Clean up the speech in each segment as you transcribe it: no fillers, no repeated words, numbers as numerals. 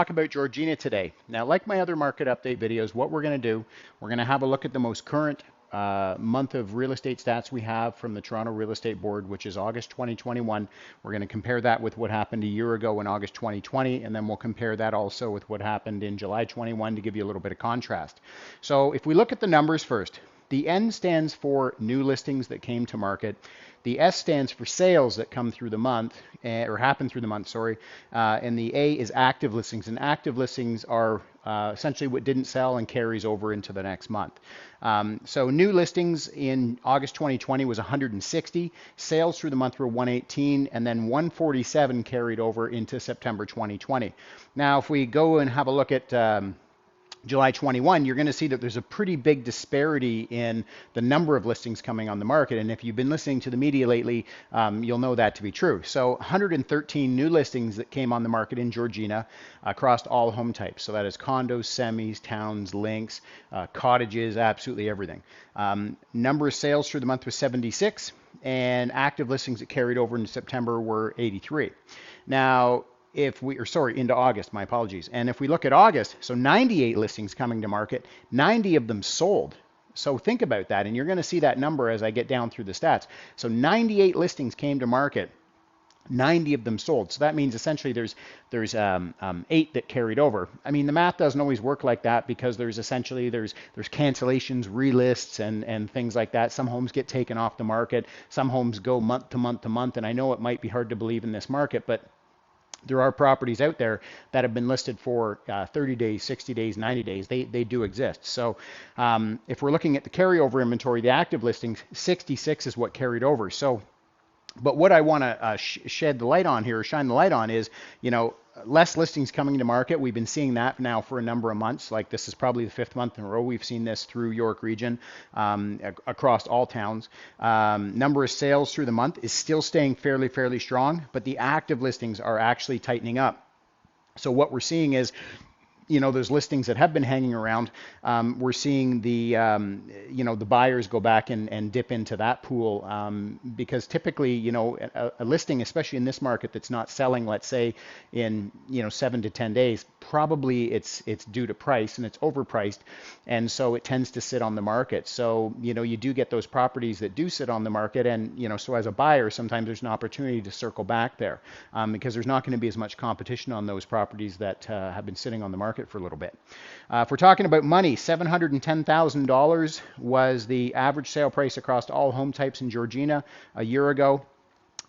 Talk about Georgina today. Now, like my other market update videos, what we're going to do, we're going to have a look at the most current month of real estate stats we have from the Toronto Real Estate Board, which is August 2021. We're going to compare that with what happened a year ago in August 2020, and then we'll compare that also with what happened in July 21 to give you a little bit of contrast. So if we look at the numbers first, the N stands for new listings that came to market. The S stands for sales that come through the month, or happen through the month, sorry. And the A is active listings. And active listings are essentially what didn't sell and carries over into the next month. So new listings in August 2020 was 160. Sales through the month were 118, and then 147 carried over into September 2020. Now, if we go and have a look at July 21, you're going to see that there's a pretty big disparity in the number of listings coming on the market. And if you've been listening to the media lately, you'll know that to be true. So 113 new listings that came on the market in Georgina across all home types. So that is condos, semis, towns, links, cottages, absolutely everything. Number of sales through the month was 76, and active listings that carried over into September were 83. Now, into August, my apologies. And if we look at August, so 98 listings coming to market, 90 of them sold. So think about that, and you're going to see that number as I get down through the stats. So 98 listings came to market, 90 of them sold. So that means essentially there's 8 that carried over. I mean, the math doesn't always work like that because there's cancellations, relists, and things like that. Some homes get taken off the market. Some homes go month to month to month. And I know it might be hard to believe in this market, but there are properties out there that have been listed for 30 days, 60 days, 90 days. They do exist. So if we're looking at the carryover inventory, the active listings, 66 is what carried over. So, but what I want to shine the light on is, less listings coming to market. We've been seeing that now for a number of months. Like this is probably the 5th month in a row we've seen this through York Region, across all towns. Number of sales through the month is still staying fairly strong, but the active listings are actually tightening up. So what we're seeing is, there's listings that have been hanging around. We're seeing the buyers go back and dip into that pool because typically, a listing, especially in this market that's not selling, let's say in 7 to 10 days, probably it's due to price and it's overpriced, and so it tends to sit on the market. So you do get those properties that do sit on the market, and so as a buyer, sometimes there's an opportunity to circle back there because there's not going to be as much competition on those properties that have been sitting on the market for a little bit. If we're talking about money, $710,000 was the average sale price across all home types in Georgina a year ago.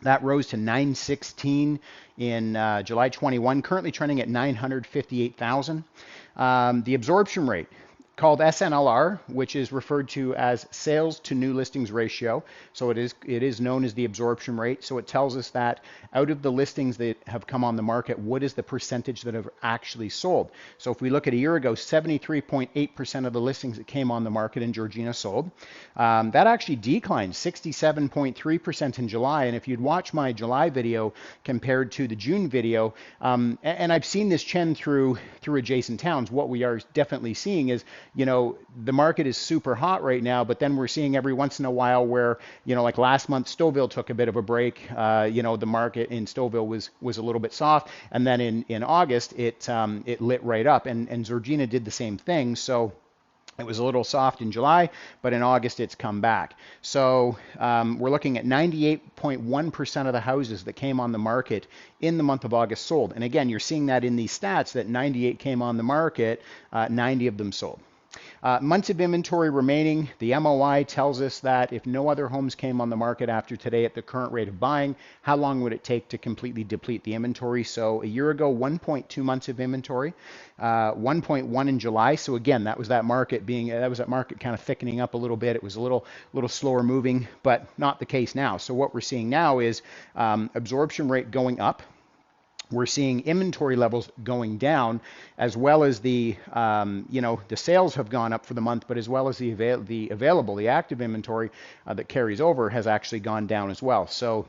That rose to $916 in July 21, currently trending at $958,000. The absorption rate, called SNLR, which is referred to as sales to new listings ratio. So it is known as the absorption rate. So it tells us that out of the listings that have come on the market, what is the percentage that have actually sold? So if we look at a year ago, 73.8% of the listings that came on the market in Georgina sold. That actually declined 67.3% in July. And if you'd watch my July video compared to the June video, and I've seen this trend through adjacent towns, what we are definitely seeing is, the market is super hot right now, but then we're seeing every once in a while where, like last month, Stouffville took a bit of a break. The market in Stouffville was a little bit soft. And then in August, it lit right up, and Georgina did the same thing. So it was a little soft in July, but in August it's come back. So we're looking at 98.1% of the houses that came on the market in the month of August sold. And again, you're seeing that in these stats that 98 came on the market, 90 of them sold. Months of inventory remaining. The MOI tells us that if no other homes came on the market after today at the current rate of buying, how long would it take to completely deplete the inventory? So a year ago, 1.2 months of inventory, 1.1 in July. So again, that was that market kind of thickening up a little bit. It was a little slower moving, but not the case now. So what we're seeing now is absorption rate going up. We're seeing inventory levels going down, as well as the sales have gone up for the month, but as well as the active inventory that carries over has actually gone down as well. So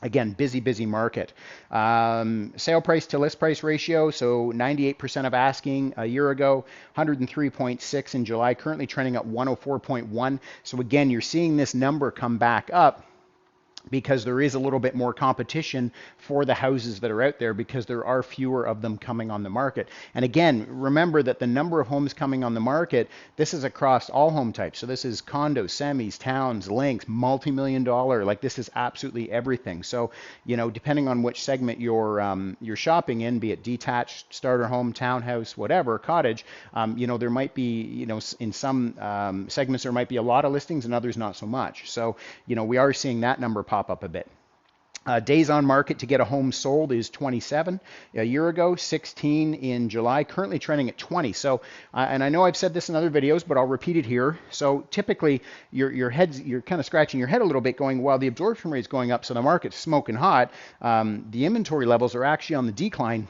again, busy market. Sale price to list price ratio, so 98% of asking a year ago, 103.6 in July, currently trending at 104.1. So again, you're seeing this number come back up. because there is a little bit more competition for the houses that are out there because there are fewer of them coming on the market. And again, remember that the number of homes coming on the market, this is across all home types. So this is condos, semis, towns, links, multi-million dollar, like this is absolutely everything. So, you know, depending on which segment you're shopping in, be it detached, starter home, townhouse, whatever, cottage, you know, there might be, you know, in some segments there might be a lot of listings and others not so much. So, you know, we are seeing that number pop up a bit. Days on market to get a home sold is 27 a year ago, 16 in July, currently trending at 20. So, and I know I've said this in other videos, but I'll repeat it here. So typically you're kind of scratching your head a little bit going, well, the absorption rate is going up, so the market's smoking hot. The inventory levels are actually on the decline.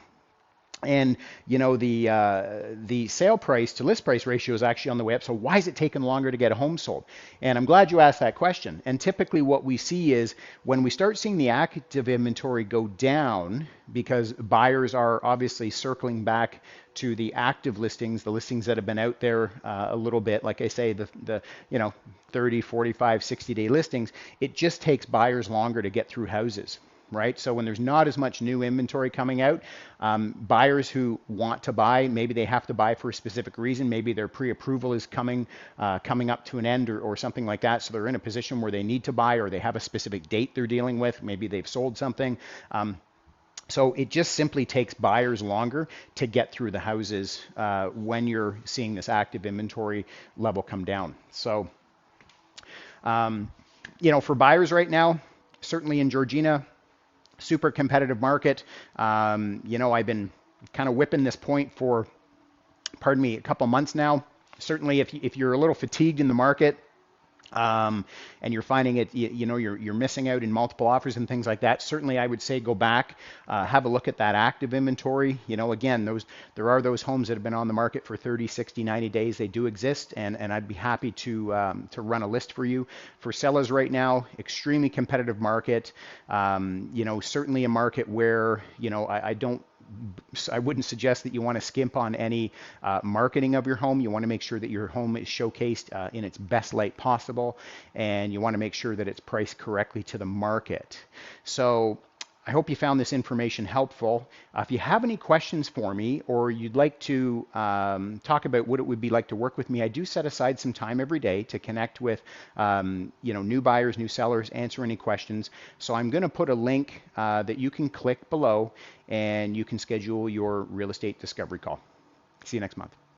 And you know the sale price to list price ratio is actually on the way up. So why is it taking longer to get a home sold? And I'm glad you asked that question. And typically what we see is when we start seeing the active inventory go down, because buyers are obviously circling back to the active listings, the listings that have been out there a little bit, like I say, the you know 30, 45, 60-day listings, it just takes buyers longer to get through houses. Right? So when there's not as much new inventory coming out, buyers who want to buy, maybe they have to buy for a specific reason. Maybe their pre-approval is coming up to an end or something like that. So they're in a position where they need to buy, or they have a specific date they're dealing with. Maybe they've sold something. So it just simply takes buyers longer to get through the houses when you're seeing this active inventory level come down. So, you know, for buyers right now, certainly in Georgina, super competitive market. You know, I've been kind of whipping this point for, pardon me, a couple months now. Certainly, if you're a little fatigued in the market, and you're finding it, you know, you're missing out in multiple offers and things like that, certainly I would say go back, have a look at that active inventory. You know, again, there are those homes that have been on the market for 30, 60, 90 days. They do exist, and I'd be happy to run a list for you. For sellers right now, extremely competitive market. You know, certainly a market where, you know, I wouldn't suggest that you want to skimp on any marketing of your home. You want to make sure that your home is showcased in its best light possible, and you want to make sure that it's priced correctly to the market. So I hope you found this information helpful. If you have any questions for me, or you'd like to talk about what it would be like to work with me, I do set aside some time every day to connect with you know, new buyers, new sellers, answer any questions. So I'm going to put a link that you can click below, and you can schedule your real estate discovery call. See you next month.